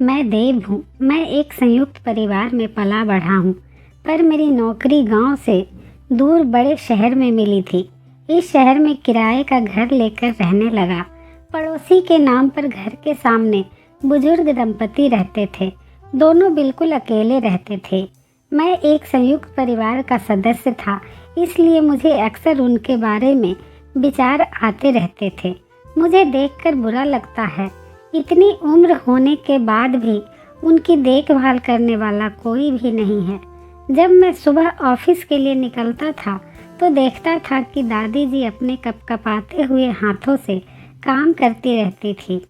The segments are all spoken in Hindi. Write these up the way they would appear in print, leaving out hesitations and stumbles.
मैं देव हूँ। मैं एक संयुक्त परिवार में पला बढ़ा हूँ, पर मेरी नौकरी गांव से दूर बड़े शहर में मिली थी। इस शहर में किराए का घर लेकर रहने लगा। पड़ोसी के नाम पर घर के सामने बुजुर्ग दंपति रहते थे। दोनों बिल्कुल अकेले रहते थे। मैं एक संयुक्त परिवार का सदस्य था, इसलिए मुझे अक्सर उनके बारे में विचार आते रहते थे। मुझे देखकर बुरा लगता है, इतनी उम्र होने के बाद भी उनकी देखभाल करने वाला कोई भी नहीं है। जब मैं सुबह ऑफिस के लिए निकलता था तो देखता था कि दादी जी अपने कपकपाते हुए हाथों से काम करती रहती थी।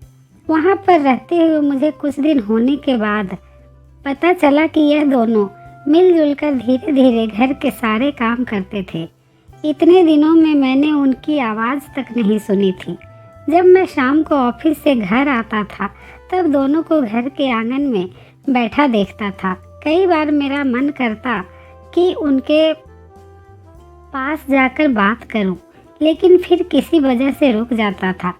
वहाँ पर रहते हुए मुझे कुछ दिन होने के बाद पता चला कि यह दोनों मिलजुल कर धीरे धीरे घर के सारे काम करते थे। इतने दिनों में मैंने उनकी आवाज़ तक नहीं सुनी थी। जब मैं शाम को ऑफिस से घर आता था तब दोनों को घर के आंगन में बैठा देखता था। कई बार मेरा मन करता कि उनके पास जाकर बात करूं, लेकिन फिर किसी वजह से रुक जाता था।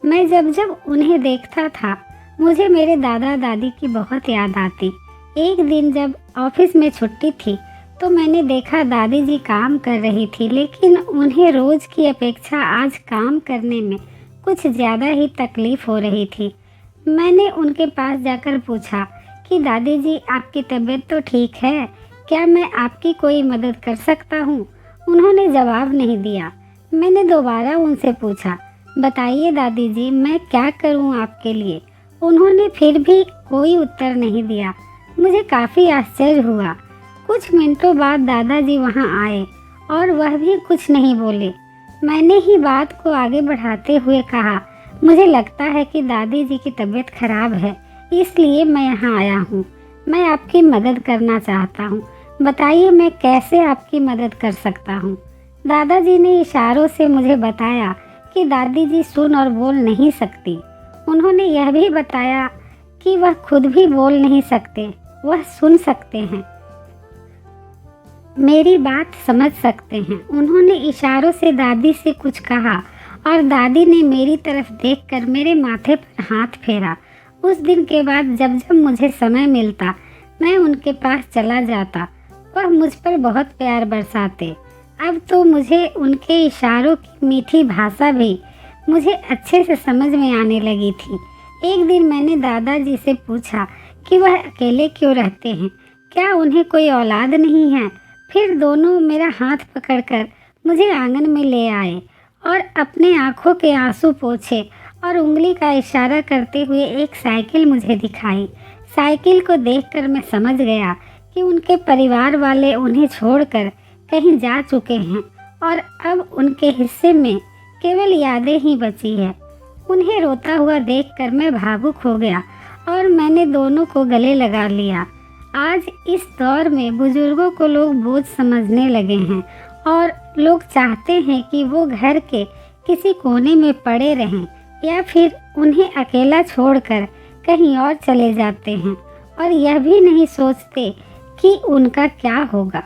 मैं जब जब उन्हें देखता था मुझे मेरे दादा दादी की बहुत याद आती। एक दिन जब ऑफिस में छुट्टी थी तो मैंने देखा दादी जी काम कर रही थी, लेकिन उन्हें रोज़ की अपेक्षा आज काम करने में कुछ ज़्यादा ही तकलीफ़ हो रही थी। मैंने उनके पास जाकर पूछा कि दादी जी, आपकी तबीयत तो ठीक है, क्या मैं आपकी कोई मदद कर सकता हूँ? उन्होंने जवाब नहीं दिया। मैंने दोबारा उनसे पूछा, बताइए दादी जी, मैं क्या करूँ आपके लिए? उन्होंने फिर भी कोई उत्तर नहीं दिया। मुझे काफ़ी आश्चर्य हुआ। कुछ मिनटों बाद दादाजी वहाँ आए और वह भी कुछ नहीं बोले। मैंने ही बात को आगे बढ़ाते हुए कहा, मुझे लगता है कि दादी जी की तबीयत खराब है, इसलिए मैं यहाँ आया हूँ। मैं आपकी मदद करना चाहता हूँ। बताइए मैं कैसे आपकी मदद कर सकता हूँ? दादाजी ने इशारों से मुझे बताया कि दादी जी सुन और बोल नहीं सकती। उन्होंने यह भी बताया कि वह खुद भी बोल नहीं सकते, वह सुन सकते हैं, मेरी बात समझ सकते हैं। उन्होंने इशारों से दादी से कुछ कहा और दादी ने मेरी तरफ देखकर मेरे माथे पर हाथ फेरा। उस दिन के बाद जब जब मुझे समय मिलता मैं उनके पास चला जाता। वह मुझ पर बहुत प्यार बरसाते। अब तो मुझे उनके इशारों की मीठी भाषा भी मुझे अच्छे से समझ में आने लगी थी। एक दिन मैंने दादाजी से पूछा कि वह अकेले क्यों रहते हैं, क्या उन्हें कोई औलाद नहीं है? फिर दोनों मेरा हाथ पकड़कर मुझे आंगन में ले आए और अपने आँखों के आंसू पोंछे और उंगली का इशारा करते हुए एक साइकिल मुझे दिखाई। साइकिल को देखकर मैं समझ गया कि उनके परिवार वाले उन्हें छोड़कर कहीं जा चुके हैं और अब उनके हिस्से में केवल यादें ही बची है। उन्हें रोता हुआ देखकर मैं भावुक हो गया और मैंने दोनों को गले लगा लिया। आज इस दौर में बुजुर्गों को लोग बोझ समझने लगे हैं और लोग चाहते हैं कि वो घर के किसी कोने में पड़े रहें या फिर उन्हें अकेला छोड़कर कहीं और चले जाते हैं और यह भी नहीं सोचते कि उनका क्या होगा।